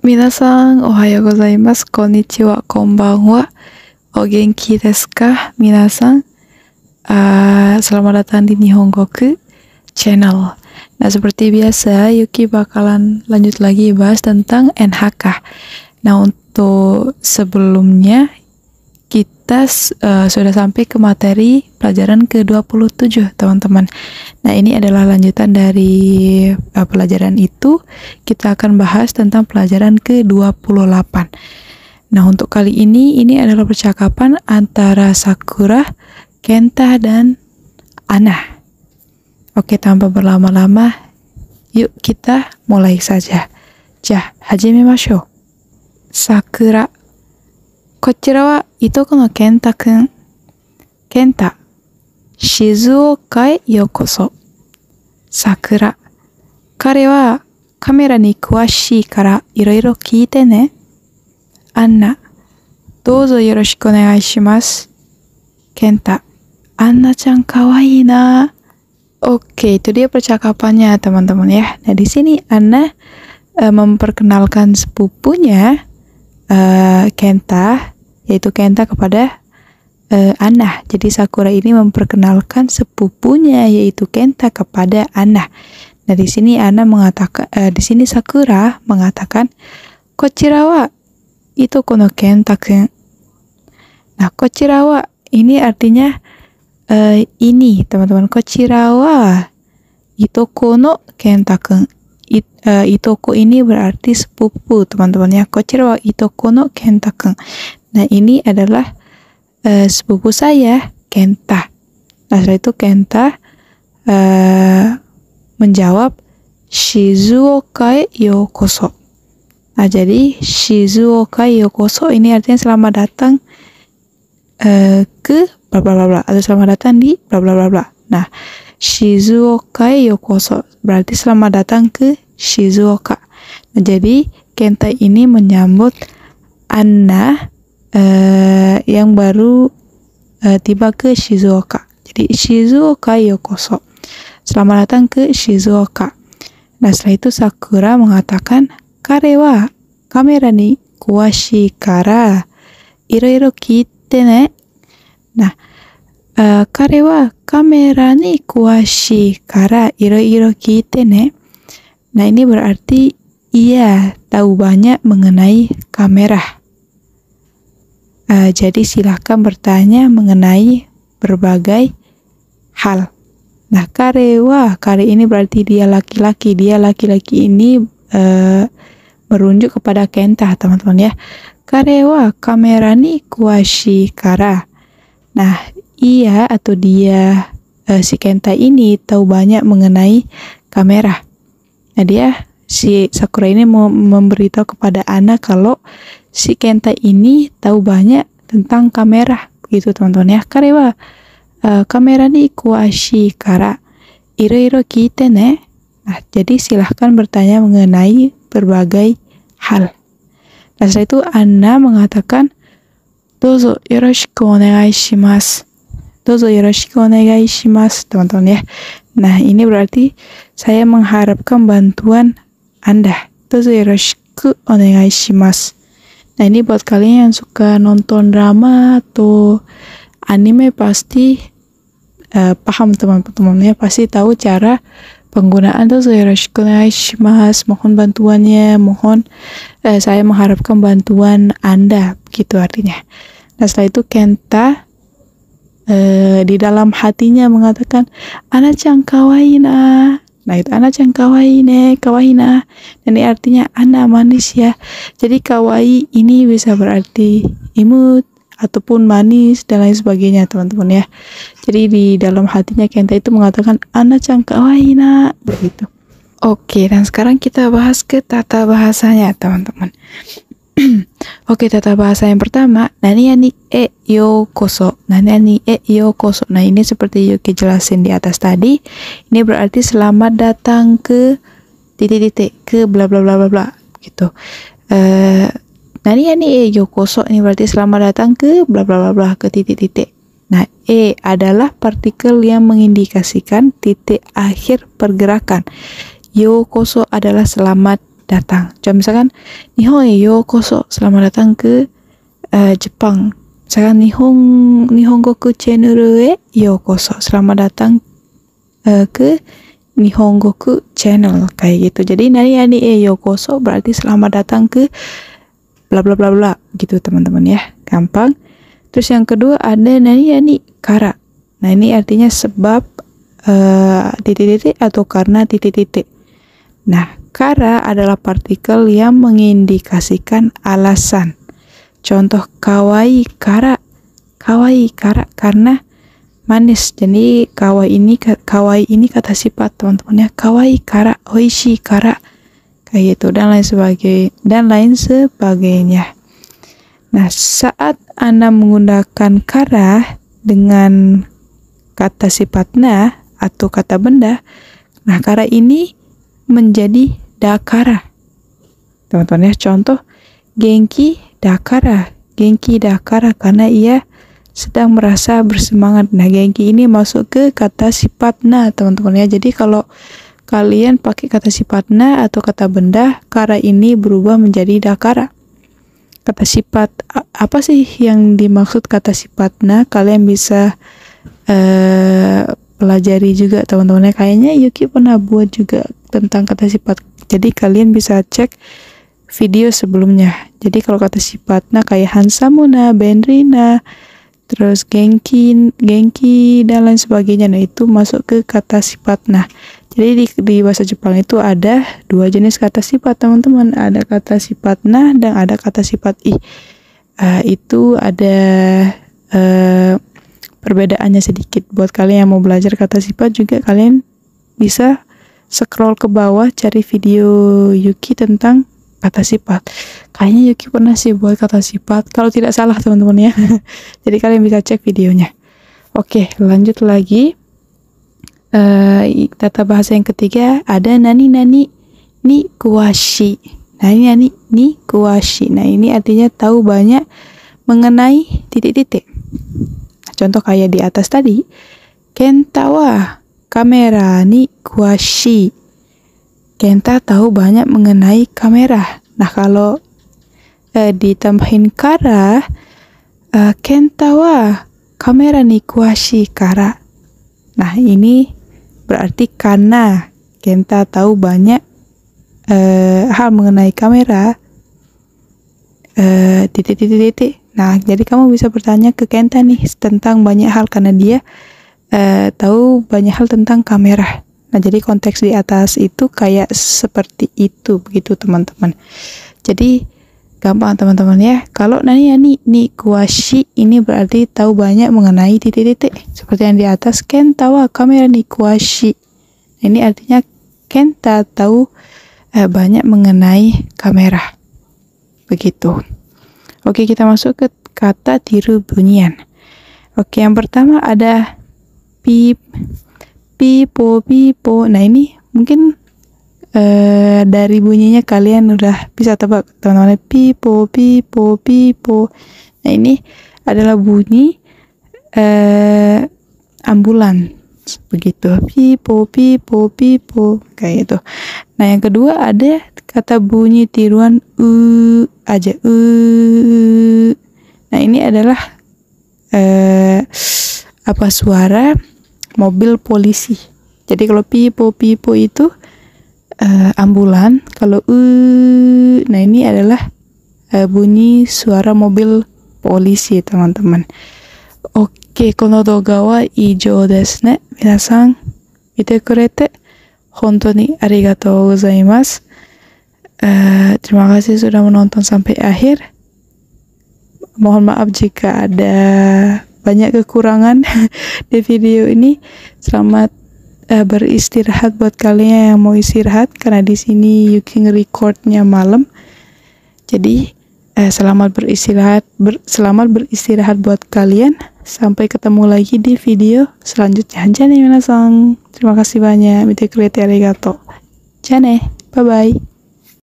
Minasan, ohayo gozaimasu, konnichiwa, konbanwa, o genki desu ka, minasan. Selamat datang di Nihongoku channel. Nah, seperti biasa, Yuki bakalan lanjut lagi bahas tentang NHK. Nah, untuk sebelumnya, kita sudah sampai ke materi pelajaran ke-27, teman-teman. Nah, ini adalah lanjutan dari pelajaran itu. Kita akan bahas tentang pelajaran ke-28. Nah, untuk kali ini adalah percakapan antara Sakura, Kenta, dan Ana. Oke, tanpa berlama-lama, yuk kita mulai saja. Ja, hajimemashou. Sakura. こちらはいとこの健太くん。健太。静岡へようこそ。桜。彼はカメラに詳しいからいろいろ聞いてね。アンナ。どうぞよろしくお願いします。健太。アンナちゃんかわいいな。Oke, itu dia percakapannya, teman-teman ya. Nah, di sini Anna memperkenalkan sepupunya Kenta, yaitu Kenta kepada Anna. Jadi Sakura ini memperkenalkan sepupunya yaitu Kenta kepada Anna. Nah, di sini di sini Sakura mengatakan kochira wa itoko no Kenta-kun. Nah, kochira wa ini artinya ini, teman-teman. Kochira wa itoko no Kenta-kun. Itoko ini berarti sepupu, teman-teman ya. Kochira wa itoko no Kenta-kun. Nah, ini adalah sepupu saya, Kenta. Nah, setelah itu Kenta menjawab Shizuoka e yokoso. Nah, jadi Shizuoka e yokoso ini artinya selamat datang ke bla bla bla bla, atau selamat datang di bla bla bla bla. Nah, Shizuoka e yokoso berarti selamat datang ke Shizuoka. Nah, jadi Kenta ini menyambut Anna yang baru tiba ke Shizuoka. Jadi Shizuoka yokoso. Selamat datang ke Shizuoka. Nah, setelah itu Sakura mengatakan, Kare wa kamera ni kuwashii kara iroiro kiite ne. Nah, Kare wa kamera ni kuwashii kara iroiro kiite ne. Nah, ini berarti ia tahu banyak mengenai kamera. Jadi silahkan bertanya mengenai berbagai hal. Nah, kare ini berarti dia laki-laki. Dia laki-laki ini merujuk kepada Kenta, teman-teman ya. Kare wa kamera ni kuwashii kara. Nah, ia atau dia si Kenta ini tahu banyak mengenai kamera. Nah, si Sakura ini mau memberitahu kepada Anna kalau si Kenta ini tahu banyak tentang kamera, begitu teman-teman ya. Kare wa kamera ni kuwashii kara iroiro kiite ne. Nah, jadi silahkan bertanya mengenai berbagai hal. Nah, setelah itu Anna mengatakan dozo yoroshiku onegai shimasu. Dozo yoroshiku onegai shimasu, teman-teman ya. Nah, ini berarti saya mengharapkan bantuan Anda. Dozo yoroshiku onegai shimasu. Nah, ini buat kalian yang suka nonton drama atau anime pasti paham, teman-teman ya. Pasti tahu cara penggunaan dozo yoroshiku onegai shimasu. Mohon bantuannya, mohon saya mengharapkan bantuan Anda, begitu artinya. Nah, setelah itu Kenta di dalam hatinya mengatakan Ana-chan kawaii na. Nah, itu Ana-chan kawaii ne, kawaii na. Dan ini artinya Ana manis ya. Jadi kawaii ini bisa berarti imut ataupun manis dan lain sebagainya, teman-teman ya. Jadi di dalam hatinya Kenta itu mengatakan Ana-chan kawaii na, begitu. Oke, dan sekarang kita bahas ke tata bahasanya, teman-teman. Oke, tata bahasa yang pertama, nani e yokoso. Nani e yokoso. Nah, ini seperti Yuki jelasin di atas tadi. Ini berarti selamat datang ke titik-titik, ke bla bla bla bla bla gitu. Nani e yokoso ini berarti selamat datang ke bla bla bla bla, ke titik-titik. Nah, e adalah partikel yang mengindikasikan titik akhir pergerakan. Yokoso adalah selamat datang. Contoh misalkan Nihon e yokoso, selamat datang ke Jepang. Misalkan Nihongoku channel e yokoso, selamat datang ke Nihongoku channel, kayak gitu. Jadi nani e yokoso berarti selamat datang ke bla bla bla bla gitu teman-teman ya, gampang. Terus yang kedua ada nani kara. Nah ini artinya sebab titik-titik atau karena titik-titik. Nah kara adalah partikel yang mengindikasikan alasan. Contoh kawaii kara karena manis. Jadi kawaii ini kata sifat teman-teman ya. Kawaii kara, oishi kara, kayak gitu dan lain sebagainya. Nah, saat Anda menggunakan kara dengan kata sifat na atau kata benda, nah kara ini menjadi dakara. Teman-teman ya, contoh genki dakara karena ia sedang merasa bersemangat. Nah, genki ini masuk ke kata sifat na, teman-teman ya. Jadi kalau kalian pakai kata sifat na atau kata benda, kara ini berubah menjadi dakara. Kata sifat apa sih yang dimaksud kata sifat na? Kalian bisa pelajari juga teman-teman ya. Kayaknya Yuki pernah buat juga tentang kata sifat. Jadi kalian bisa cek video sebelumnya. Jadi kalau kata sifatnya kayak hansamuna, benrina, terus genki dan lain sebagainya. Nah itu masuk ke kata sifat. Nah jadi di bahasa Jepang itu ada dua jenis kata sifat teman-teman. Ada kata sifat na dan ada kata sifat i. Itu ada perbedaannya sedikit. Buat kalian yang mau belajar kata sifat juga kalian bisa scroll ke bawah cari video Yuki tentang kata sifat. Kayaknya Yuki pernah sih buat kata sifat, kalau tidak salah teman-teman ya. Jadi kalian bisa cek videonya. Oke, lanjut lagi. Tata bahasa yang ketiga ada nani ni kuwashi. Nani ni kuwashi. Nah ini artinya tahu banyak mengenai titik-titik. Contoh kayak di atas tadi, Kenta wa kamera ni kuwashi. Kenta tahu banyak mengenai kamera. Nah kalau ditambahin kara, Kenta wa kamera ni kuwashi kara. Nah ini berarti karena Kenta tahu banyak hal mengenai kamera, titik. Nah jadi kamu bisa bertanya ke Kenta nih tentang banyak hal karena dia tahu banyak hal tentang kamera. Nah, jadi konteks di atas itu kayak seperti itu, begitu teman-teman. Jadi gampang teman-teman ya. Kalau nani ni kuwashi ini berarti tahu banyak mengenai titik-titik. Seperti yang di atas, Kenta wa kamera ni kuwashi. Ini artinya Kenta tahu banyak mengenai kamera. Begitu. Oke, kita masuk ke kata tiru bunyian. Oke, yang pertama ada pipo. Nah ini mungkin dari bunyinya kalian udah bisa tebak teman-teman. Pipo. Nah ini adalah bunyi ambulan, begitu. Pipo kayak gitu. Nah yang kedua ada kata bunyi tiruan aja. Nah ini adalah suara mobil polisi. Jadi kalau pipo itu ambulan, kalau nah ini adalah bunyi suara mobil polisi teman-teman. Oke, kono doga wa ijou desu ne. Minasan mite kurete hontou ni arigatou gozaimasu. Terima kasih sudah menonton sampai akhir. Mohon maaf jika ada banyak kekurangan di video ini. Selamat beristirahat buat kalian yang mau istirahat karena di sini Yuki nge-recordnya malam. Jadi selamat beristirahat buat kalian. Sampai ketemu lagi di video selanjutnya. Jane minasan. Terima kasih banyak. Mite kurete arigatou. Jane. Bye bye.